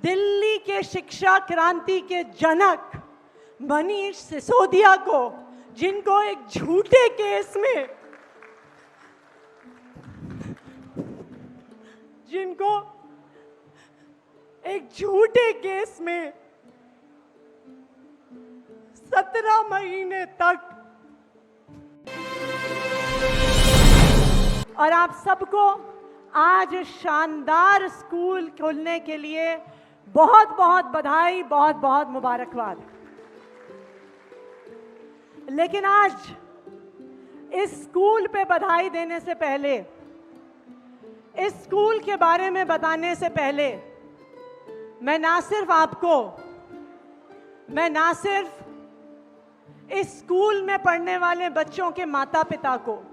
दिल्ली के शिक्षा क्रांति के जनक मनीष सिसोदिया को, जिनको एक झूठे केस में 17 महीने तक, और आप सबको आज शानदार स्कूल खोलने के लिए बहुत बहुत बधाई, बहुत बहुत मुबारकबाद। लेकिन आज इस स्कूल पे बधाई देने से पहले, इस स्कूल के बारे में बताने से पहले, मैं ना सिर्फ इस स्कूल में पढ़ने वाले बच्चों के माता पिता को,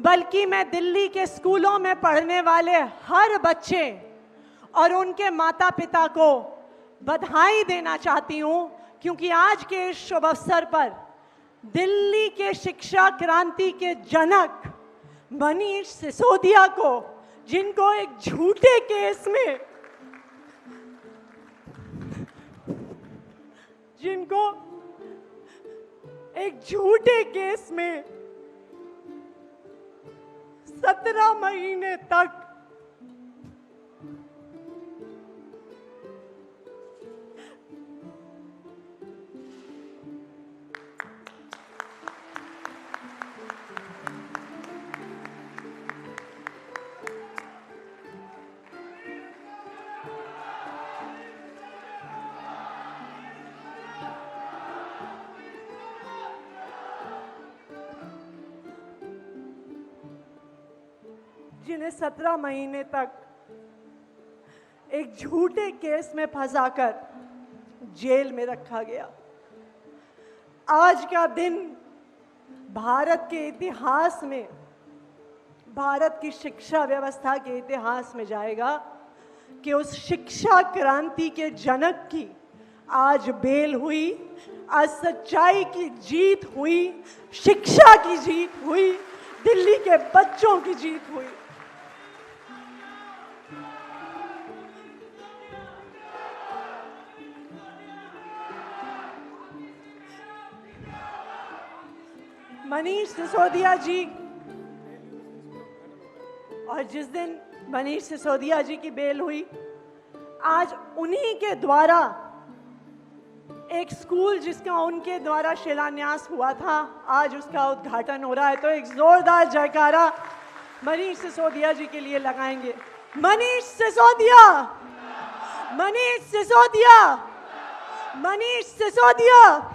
बल्कि मैं दिल्ली के स्कूलों में पढ़ने वाले हर बच्चे और उनके माता पिता को बधाई देना चाहती हूं, क्योंकि आज के इस शुभ अवसर पर दिल्ली के शिक्षा क्रांति के जनक मनीष सिसोदिया को, जिनको एक झूठे केस में 17 महीने तक जिन्हें 17 महीने तक एक झूठे केस में फंसाकर जेल में रखा गया। आज का दिन भारत के इतिहास में, भारत की शिक्षा व्यवस्था के इतिहास में जाएगा कि उस शिक्षा क्रांति के जनक की आज बेल हुई, आज सच्चाई की जीत हुई, शिक्षा की जीत हुई, दिल्ली के बच्चों की जीत हुई। मनीष सिसोदिया जी, और जिस दिन मनीष सिसोदिया जी की बेल हुई, आज उन्हीं के द्वारा एक स्कूल जिसका उनके द्वारा शिलान्यास हुआ था, आज उसका उद्घाटन हो रहा है। तो एक जोरदार जयकारा मनीष सिसोदिया जी के लिए लगाएंगे। मनीष सिसोदिया, मनीष सिसोदिया, मनीष सिसोदिया।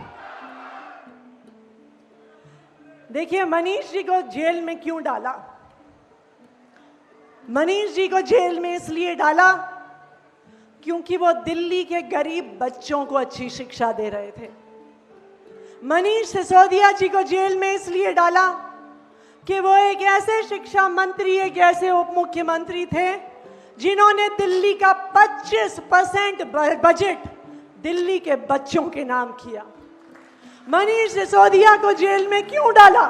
देखिए, मनीष जी को जेल में क्यों डाला? मनीष जी को जेल में इसलिए डाला क्योंकि वो दिल्ली के गरीब बच्चों को अच्छी शिक्षा दे रहे थे। मनीष सिसोदिया जी को जेल में इसलिए डाला कि वो एक ऐसे शिक्षा मंत्री, एक ऐसे उप मुख्यमंत्री थे जिन्होंने दिल्ली का 25% बजट दिल्ली के बच्चों के नाम किया। मनीष सिसोदिया को जेल में क्यों डाला?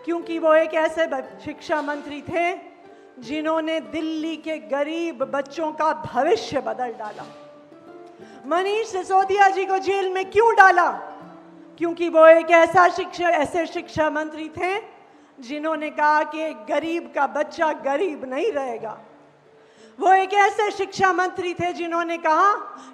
क्योंकि वो एक ऐसे शिक्षा मंत्री थे जिन्होंने दिल्ली के गरीब बच्चों का भविष्य बदल डाला। मनीष सिसोदिया जी को जेल में क्यों डाला? क्योंकि वो एक ऐसे शिक्षा मंत्री थे जिन्होंने कहा कि एक गरीब का बच्चा गरीब नहीं रहेगा। वो एक ऐसे शिक्षा मंत्री थे जिन्होंने कहा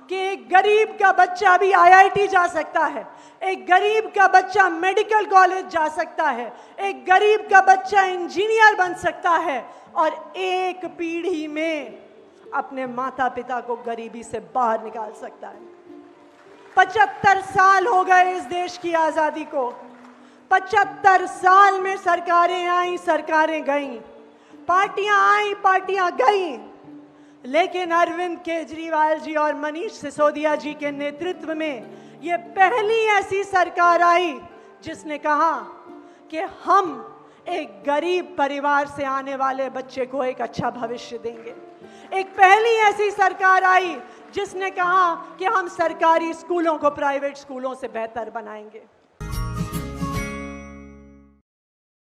कि एक गरीब का बच्चा भी IIT जा सकता है, एक गरीब का बच्चा मेडिकल कॉलेज जा सकता है, एक गरीब का बच्चा इंजीनियर बन सकता है और एक पीढ़ी में अपने माता पिता को गरीबी से बाहर निकाल सकता है। 75 साल हो गए इस देश की आज़ादी को। 75 साल में सरकारें आई, सरकारें गईं, पार्टियां आई, पार्टियां गईं, लेकिन अरविंद केजरीवाल जी और मनीष सिसोदिया जी के नेतृत्व में ये पहली ऐसी सरकार आई जिसने कहा कि हम एक गरीब परिवार से आने वाले बच्चे को एक अच्छा भविष्य देंगे। एक पहली ऐसी सरकार आई जिसने कहा कि हम सरकारी स्कूलों को प्राइवेट स्कूलों से बेहतर बनाएंगे।